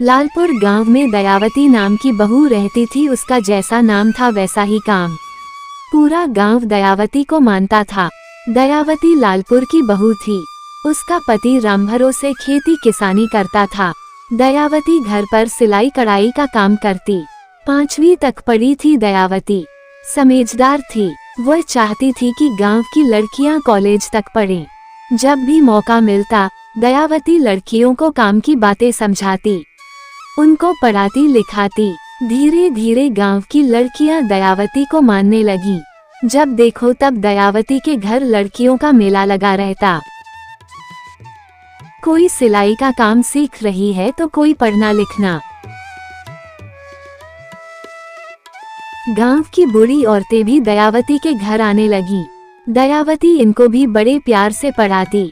लालपुर गांव में दयावती नाम की बहू रहती थी। उसका जैसा नाम था वैसा ही काम। पूरा गांव दयावती को मानता था। दयावती लालपुर की बहू थी। उसका पति रामभरों से खेती किसानी करता था। दयावती घर पर सिलाई कढ़ाई का काम करती। 5वीं तक पढ़ी थी दयावती। समझदार थी। वह चाहती थी कि गांव की लड़कियां कॉलेज तक पढ़ें। जब भी मौका मिलता दयावती लड़कियों को काम की बातें समझाती, उनको पढ़ाती लिखाती। धीरे धीरे गांव की लड़कियां दयावती को मानने लगी। जब देखो तब दयावती के घर लड़कियों का मेला लगा रहता। कोई सिलाई का काम सीख रही है तो कोई पढ़ना लिखना। गांव की बूढ़ी औरतें भी दयावती के घर आने लगी। दयावती इनको भी बड़े प्यार से पढ़ाती।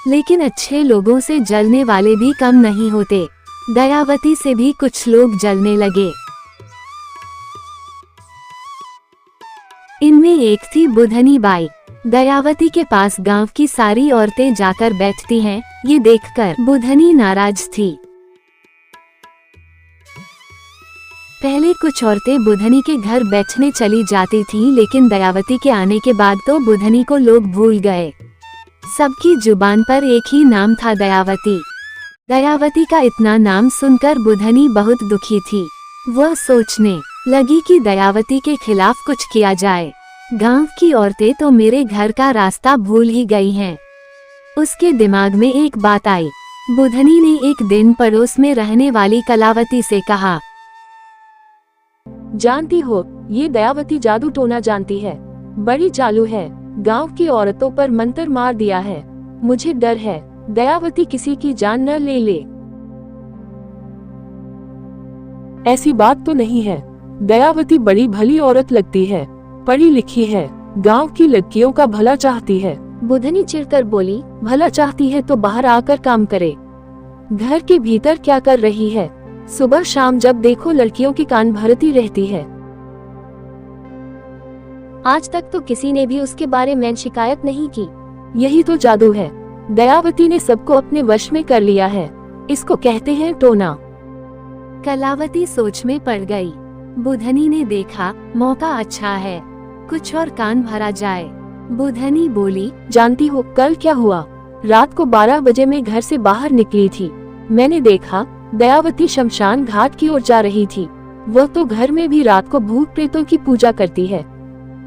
लेकिन अच्छे लोगों से जलने वाले भी कम नहीं होते। दयावती से भी कुछ लोग जलने लगे। इनमें एक थी बुधनी बाई। दयावती के पास गांव की सारी औरतें जाकर बैठती हैं, ये देखकर बुधनी नाराज थी। पहले कुछ औरतें बुधनी के घर बैठने चली जाती थीं, लेकिन दयावती के आने के बाद तो बुधनी को लोग भूल गए। सबकी जुबान पर एक ही नाम था, दयावती। दयावती का इतना नाम सुनकर बुधनी बहुत दुखी थी। वह सोचने लगी कि दयावती के खिलाफ कुछ किया जाए। गांव की औरतें तो मेरे घर का रास्ता भूल ही गई हैं। उसके दिमाग में एक बात आई। बुधनी ने एक दिन पड़ोस में रहने वाली कलावती से कहा, जानती हो, ये दयावती जादू टोना जानती है, बड़ी चालू है। गांव की औरतों पर मंत्र मार दिया है। मुझे डर है दयावती किसी की जान न ले ले। ऐसी बात तो नहीं है। दयावती बड़ी भली औरत लगती है, पढ़ी लिखी है, गांव की लड़कियों का भला चाहती है। बुधनी चिढ़कर बोली, भला चाहती है तो बाहर आकर काम करे। घर के भीतर क्या कर रही है? सुबह शाम जब देखो लड़कियों की कान भरती रहती है। आज तक तो किसी ने भी उसके बारे में शिकायत नहीं की। यही तो जादू है। दयावती ने सबको अपने वश में कर लिया है। इसको कहते हैं टोना। कलावती सोच में पड़ गई। बुधनी ने देखा मौका अच्छा है, कुछ और कान भरा जाए। बुधनी बोली, जानती हो कल क्या हुआ? रात को 12 बजे मैं घर से बाहर निकली थी। मैंने देखा दयावती शमशान घाट की ओर जा रही थी। वह तो घर में भी रात को भूत प्रेतों की पूजा करती है।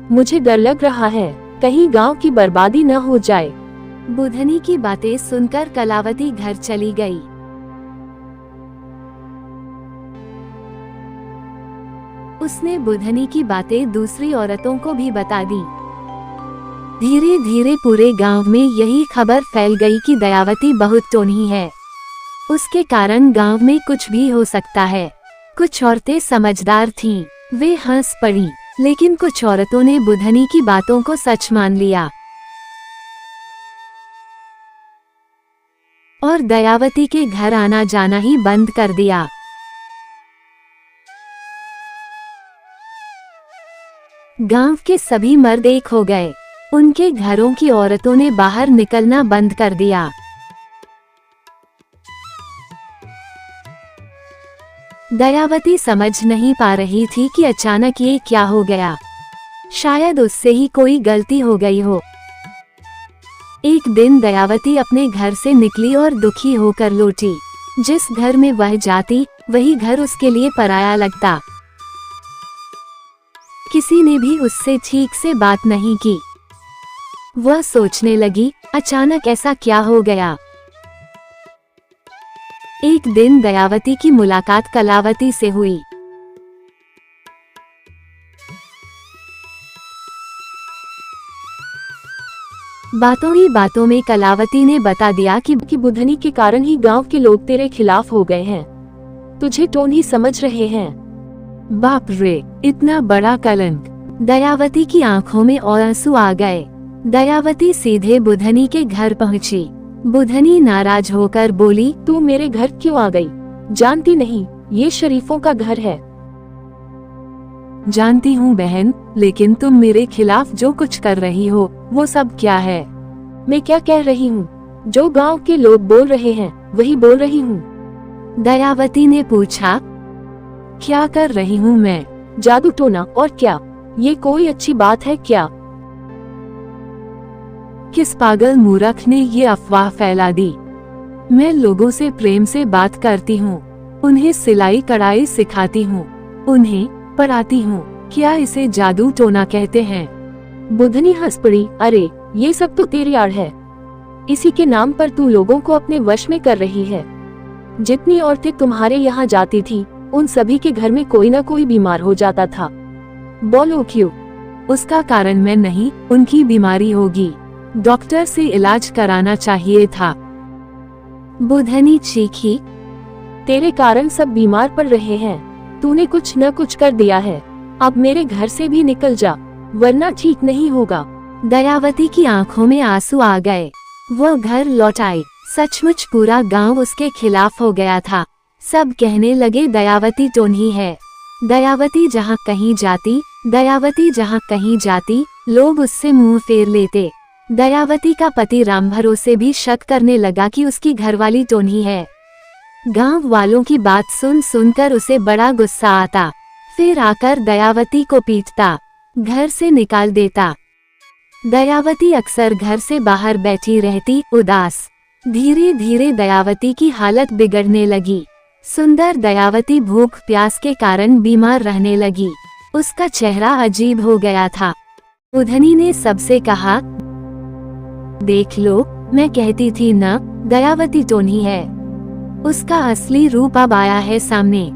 मुझे डर लग रहा है कहीं गांव की बर्बादी न हो जाए। बुधनी की बातें सुनकर कलावती घर चली गई। उसने बुधनी की बातें दूसरी औरतों को भी बता दी। धीरे धीरे पूरे गांव में यही खबर फैल गई कि दयावती बहुत टोनी है। उसके कारण गांव में कुछ भी हो सकता है। कुछ औरतें समझदार थीं, वे हंस पड़ी, लेकिन कुछ औरतों ने बुधनी की बातों को सच मान लिया और दयावती के घर आना जाना ही बंद कर दिया। गांव के सभी मर्द एक हो गए। उनके घरों की औरतों ने बाहर निकलना बंद कर दिया। दयावती समझ नहीं पा रही थी कि अचानक ये क्या हो गया। शायद उससे ही कोई गलती हो गई हो। एक दिन दयावती अपने घर से निकली और दुखी होकर लौटी। जिस घर में वह जाती वही घर उसके लिए पराया लगता। किसी ने भी उससे ठीक से बात नहीं की। वह सोचने लगी, अचानक ऐसा क्या हो गया। एक दिन दयावती की मुलाकात कलावती से हुई। बातों ही बातों में कलावती ने बता दिया कि बुधनी के कारण ही गांव के लोग तेरे खिलाफ हो गए हैं। तुझे टोनी समझ रहे हैं। बाप रे, इतना बड़ा कलंक। दयावती की आंखों में और आंसू आ गए। दयावती सीधे बुधनी के घर पहुंची। बुधनी नाराज होकर बोली, तू मेरे घर क्यों आ गई? जानती नहीं ये शरीफों का घर है। जानती हूँ बहन, लेकिन तुम मेरे खिलाफ जो कुछ कर रही हो वो सब क्या है? मैं क्या कह रही हूँ? जो गांव के लोग बोल रहे हैं वही बोल रही हूँ। दयावती ने पूछा। क्या कर रही हूँ मैं? जादू टोना, और क्या? ये कोई अच्छी बात है क्या? किस पागल मूर्ख ने ये अफवाह फैला दी? मैं लोगों से प्रेम से बात करती हूँ, उन्हें सिलाई कढ़ाई सिखाती हूँ, उन्हें पढ़ाती हूँ। क्या इसे जादू टोना कहते हैं? बुधनी हंस पड़ी। अरे, ये सब तो तेरी आड़ है। इसी के नाम पर तू लोगों को अपने वश में कर रही है। जितनी औरतें तुम्हारे यहाँ जाती थी, उन सभी के घर में कोई ना कोई बीमार हो जाता था। बोलो क्यों? उसका कारण मैं नहीं, उनकी बीमारी होगी। डॉक्टर से इलाज कराना चाहिए था। बुधनी चीखी। तेरे कारण सब बीमार पड़ रहे हैं। तूने कुछ न कुछ कर दिया है। अब मेरे घर से भी निकल जा, वरना ठीक नहीं होगा। दयावती की आंखों में आंसू आ गए। वो घर लौट आई। सचमुच पूरा गांव उसके खिलाफ हो गया था। सब कहने लगे दयावती टोन्ही है। दयावती जहाँ कहीं जाती, दयावती जहाँ कहीं जाती, लोग उससे मुंह फेर लेते। दयावती का पति राम भरोसे भी शक करने लगा कि उसकी घरवाली टोन्ही है। गांव वालों की बात सुन सुनकर उसे बड़ा गुस्सा आता। फिर आकर दयावती को पीटता, घर से निकाल देता। दयावती अक्सर घर से बाहर बैठी रहती, उदास। धीरे धीरे दयावती की हालत बिगड़ने लगी। सुंदर दयावती भूख प्यास के कारण बीमार रहने लगी। उसका चेहरा अजीब हो गया था। बुधनी ने सबसे कहा, देख लो, मैं कहती थी न, दयावती टोन्ही है। उसका असली रूप अब आया है सामने।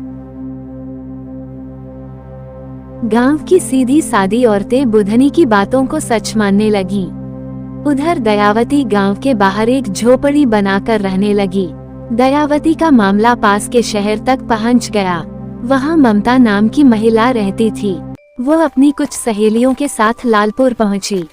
गांव की सीधी सादी औरतें बुधनी की बातों को सच मानने लगी। उधर दयावती गांव के बाहर एक झोपड़ी बनाकर रहने लगी। दयावती का मामला पास के शहर तक पहुंच गया। वहां ममता नाम की महिला रहती थी। वो अपनी कुछ सहेलियों के साथ लालपुर पहुंची।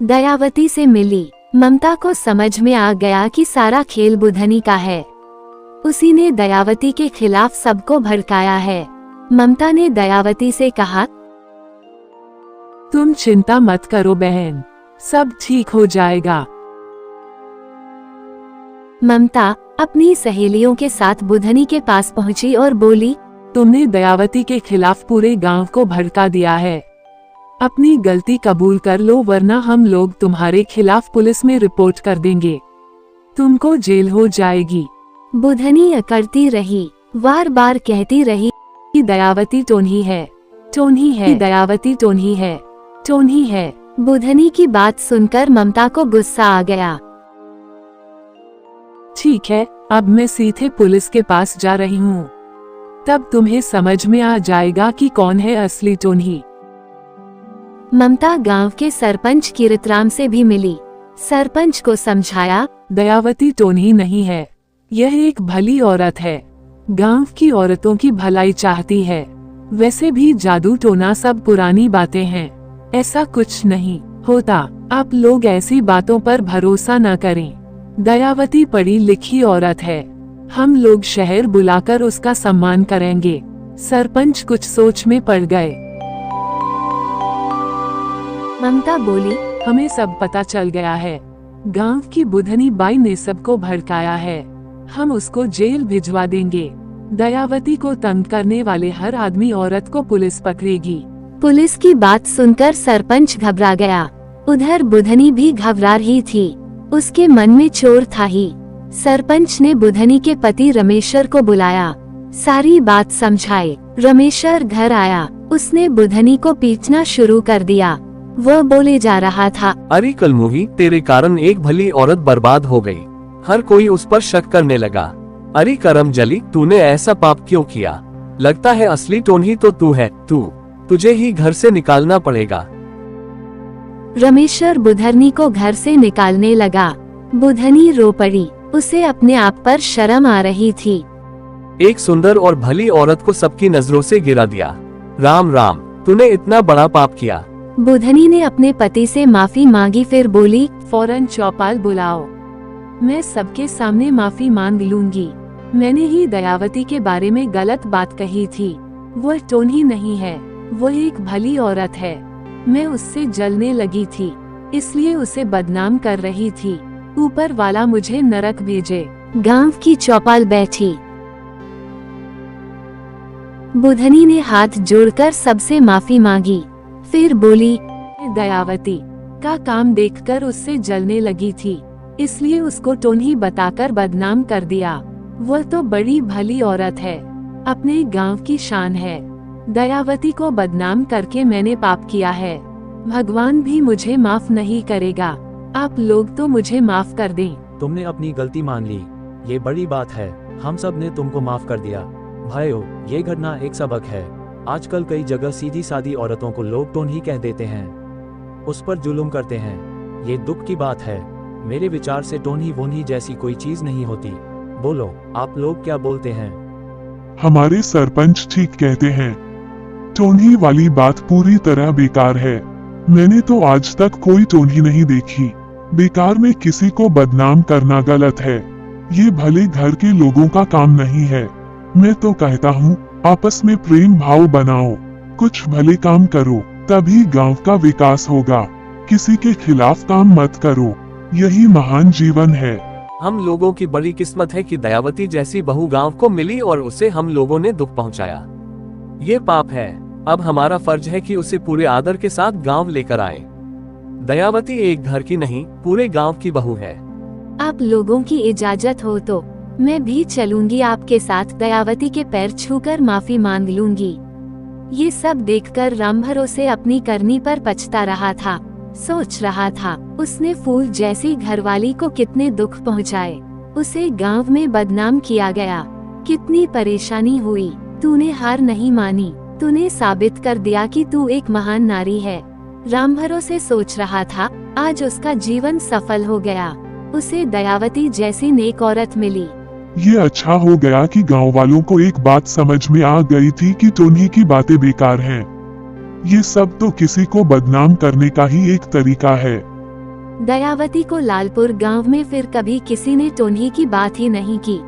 दयावती से मिली। ममता को समझ में आ गया कि सारा खेल बुधनी का है। उसी ने दयावती के खिलाफ सबको भड़काया है। ममता ने दयावती से कहा, तुम चिंता मत करो बहन, सब ठीक हो जाएगा। ममता अपनी सहेलियों के साथ बुधनी के पास पहुंची और बोली, तुमने दयावती के खिलाफ पूरे गांव को भड़का दिया है। अपनी गलती कबूल कर लो, वरना हम लोग तुम्हारे खिलाफ पुलिस में रिपोर्ट कर देंगे। तुमको जेल हो जाएगी। बुधनी अकड़ती रही, बार बार कहती रही कि दयावती टोन्ही है, टोन्ही है, दयावती टोन्ही है, टोन्ही है। बुधनी की बात सुनकर ममता को गुस्सा आ गया। ठीक है, अब मैं सीधे पुलिस के पास जा रही हूँ। तब तुम्हें समझ में आ जाएगा कि कौन है असली टोन्ही। ममता गांव के सरपंच कीरतराम से भी मिली। सरपंच को समझाया, दयावती टोन्ही नहीं है, यह एक भली औरत है। गांव की औरतों की भलाई चाहती है। वैसे भी जादू टोना सब पुरानी बातें हैं, ऐसा कुछ नहीं होता। आप लोग ऐसी बातों पर भरोसा न करें। दयावती पढ़ी लिखी औरत है। हम लोग शहर बुलाकर उसका सम्मान करेंगे। सरपंच कुछ सोच में पड़ गए। ममता बोली, हमें सब पता चल गया है। गांव की बुधनी बाई ने सबको भड़काया है। हम उसको जेल भिजवा देंगे। दयावती को तंग करने वाले हर आदमी औरत को पुलिस पकड़ेगी। पुलिस की बात सुनकर सरपंच घबरा गया। उधर बुधनी भी घबरा रही थी। उसके मन में चोर था ही। सरपंच ने बुधनी के पति रमेश्वर को बुलाया, सारी बात समझाई। रमेश्वर घर आया। उसने बुधनी को पीटना शुरू कर दिया। वह बोले जा रहा था, अरे कलमुही, तेरे कारण एक भली औरत बर्बाद हो गई। हर कोई उस पर शक करने लगा। अरे करम जली, तूने ऐसा पाप क्यों किया? लगता है असली टोन्ही तो तू है। तुझे ही घर से निकालना पड़ेगा। रमेश्वर बुधनी को घर से निकालने लगा। बुधनी रो पड़ी। उसे अपने आप पर शर्म आ रही थी। एक सुंदर और भली औरत को सबकी नजरों से गिरा दिया। राम राम, तूने इतना बड़ा पाप किया। बुधनी ने अपने पति से माफी मांगी, फिर बोली, फौरन चौपाल बुलाओ, मैं सबके सामने माफी मांग लूंगी। मैंने ही दयावती के बारे में गलत बात कही थी। वह टोन्ही नहीं है। वो एक भली औरत है। मैं उससे जलने लगी थी, इसलिए उसे बदनाम कर रही थी। ऊपर वाला मुझे नरक भेजे। गांव की चौपाल बैठी। बुधनी ने हाथ जोड़कर सबसे माफी मांगी, फिर बोली, दयावती का काम देखकर उससे जलने लगी थी, इसलिए उसको टोन्ही बताकर बदनाम कर दिया। वह तो बड़ी भली औरत है, अपने गांव की शान है। दयावती को बदनाम करके मैंने पाप किया है। भगवान भी मुझे माफ नहीं करेगा। आप लोग तो मुझे माफ कर दें। तुमने अपनी गलती मान ली, ये बड़ी बात है। हम सब ने तुमको माफ कर दिया। भाइयों, ये घटना एक सबक है। आजकल कई जगह सीधी सादी औरतों को लोग टोन्ही कह देते हैं, उस पर जुल्म करते हैं। ये दुख की बात है। मेरे विचार से टोन्ही वोन्ही जैसी कोई चीज नहीं होती। बोलो, आप लोग क्या बोलते हैं? हमारे सरपंच ठीक कहते हैं। टोन्ही वाली बात पूरी तरह बेकार है। मैंने तो आज तक कोई टोन्ही नहीं देखी। बेकार में किसी को बदनाम करना गलत है। ये भले घर के लोगों का काम नहीं है। मैं तो कहता हूँ, आपस में प्रेम भाव बनाओ, कुछ भले काम करो, तभी गांव का विकास होगा। किसी के खिलाफ काम मत करो, यही महान जीवन है। हम लोगों की बड़ी किस्मत है कि दयावती जैसी बहू गांव को मिली और उसे हम लोगों ने दुख पहुंचाया। ये पाप है। अब हमारा फर्ज है कि उसे पूरे आदर के साथ गांव लेकर आए। दयावती एक घर की नहीं, पूरे गांव की बहू है। आप लोगों की इजाजत हो तो मैं भी चलूंगी आपके साथ। दयावती के पैर छूकर माफी मांग लूंगी। ये सब देखकर राम भरोसे अपनी करनी पर पछता रहा था। सोच रहा था, उसने फूल जैसी घरवाली को कितने दुख पहुंचाए। उसे गांव में बदनाम किया गया, कितनी परेशानी हुई। तूने हार नहीं मानी, तूने साबित कर दिया कि तू एक महान नारी है। राम भरोसे सोच रहा था, आज उसका जीवन सफल हो गया। उसे दयावती जैसी नेक औरत मिली। ये अच्छा हो गया कि गांव वालों को एक बात समझ में आ गई थी कि टोन्ही की बातें बेकार हैं। ये सब तो किसी को बदनाम करने का ही एक तरीका है। दयावती को लालपुर गांव में फिर कभी किसी ने टोन्ही की बात ही नहीं की।